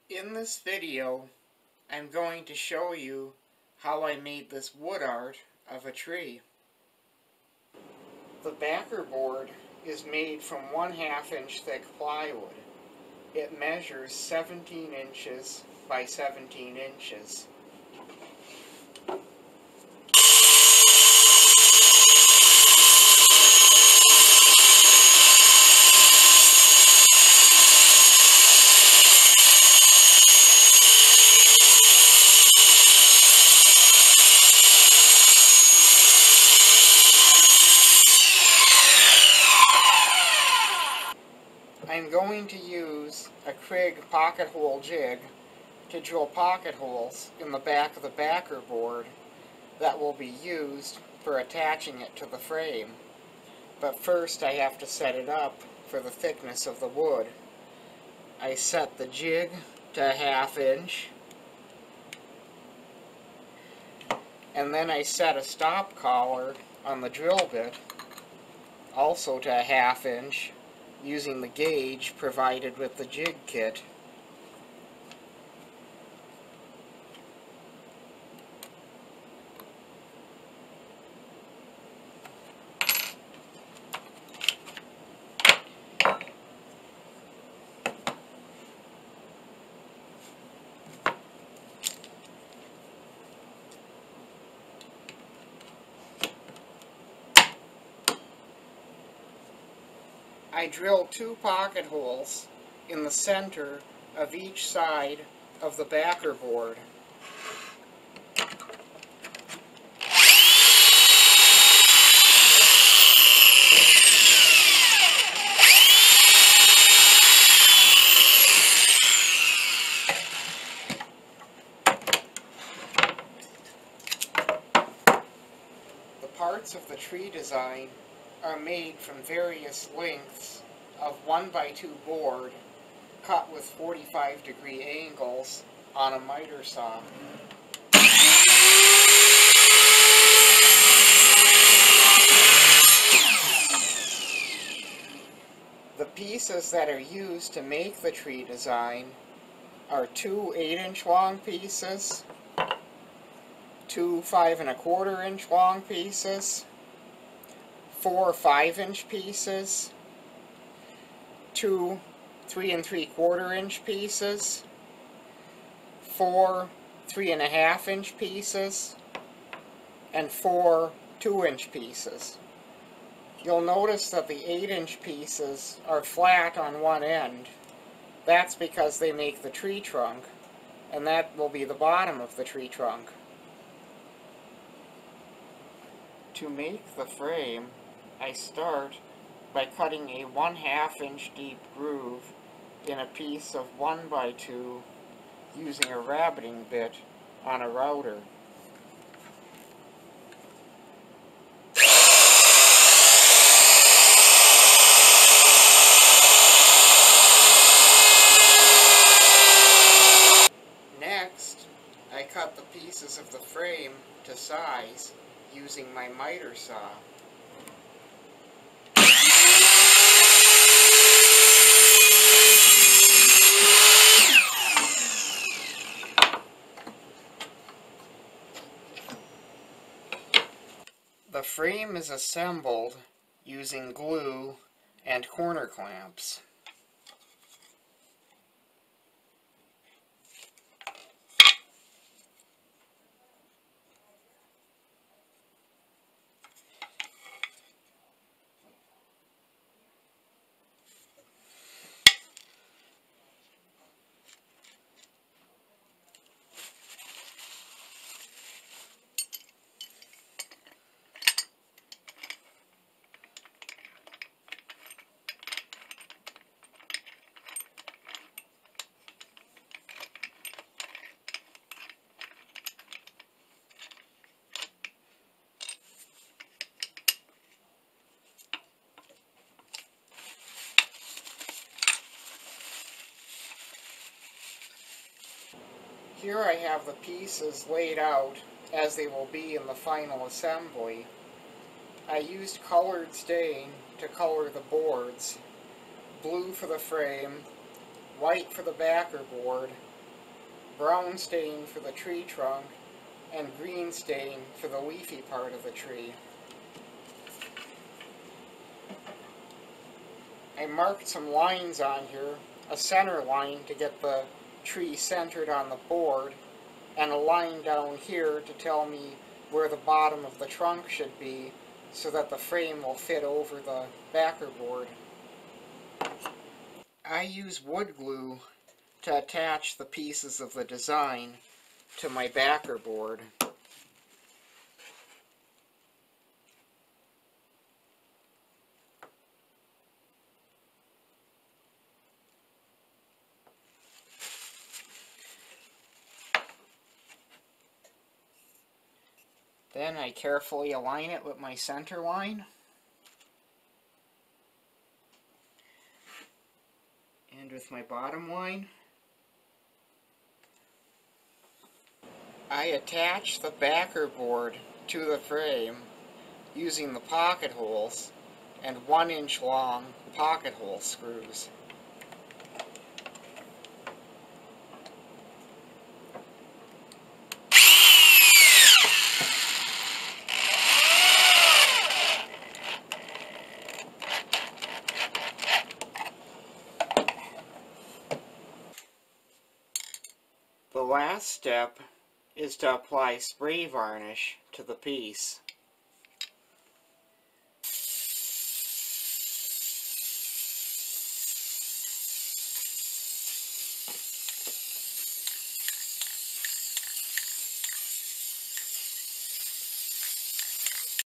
In this video, I'm going to show you how I made this wood art of a tree. The backer board is made from 1/2 inch thick plywood. It measures 17 inches by 17 inches. I'm going to use a Krig pocket hole jig to drill pocket holes in the back of the backer board that will be used for attaching it to the frame. But first I have to set it up for the thickness of the wood. I set the jig to 1/2 inch, and then I set a stop collar on the drill bit, also to 1/2 inch, using the gauge provided with the jig kit. I drill 2 pocket holes in the center of each side of the backer board. The parts of the tree design are made from various lengths of 1x2 board cut with 45-degree angles on a miter saw. The pieces that are used to make the tree design are 2 8-inch long pieces, 2 5 1/4 inch long pieces, 4 5-inch pieces, 2 3 3/4 inch pieces, 4 3 1/2 inch pieces, and 4 2-inch pieces. You'll notice that the 8-inch pieces are flat on one end. That's because they make the tree trunk, and that will be the bottom of the tree trunk. To make the frame, I start by cutting a 1/2 inch deep groove in a piece of 1x2 using a rabbiting bit on a router. Next, I cut the pieces of the frame to size using my miter saw. The frame is assembled using glue and corner clamps. Here I have the pieces laid out as they will be in the final assembly. I used colored stain to color the boards, blue for the frame, white for the backer board, brown stain for the tree trunk, and green stain for the leafy part of the tree. I marked some lines on here, a center line to get the tree centered on the board, and a line down here to tell me where the bottom of the trunk should be so that the frame will fit over the backer board. I use wood glue to attach the pieces of the design to my backer board. Then I carefully align it with my center line. And with my bottom line. I attach the backer board to the frame using the pocket holes and 1-inch long pocket hole screws. The last step is to apply spray varnish to the piece.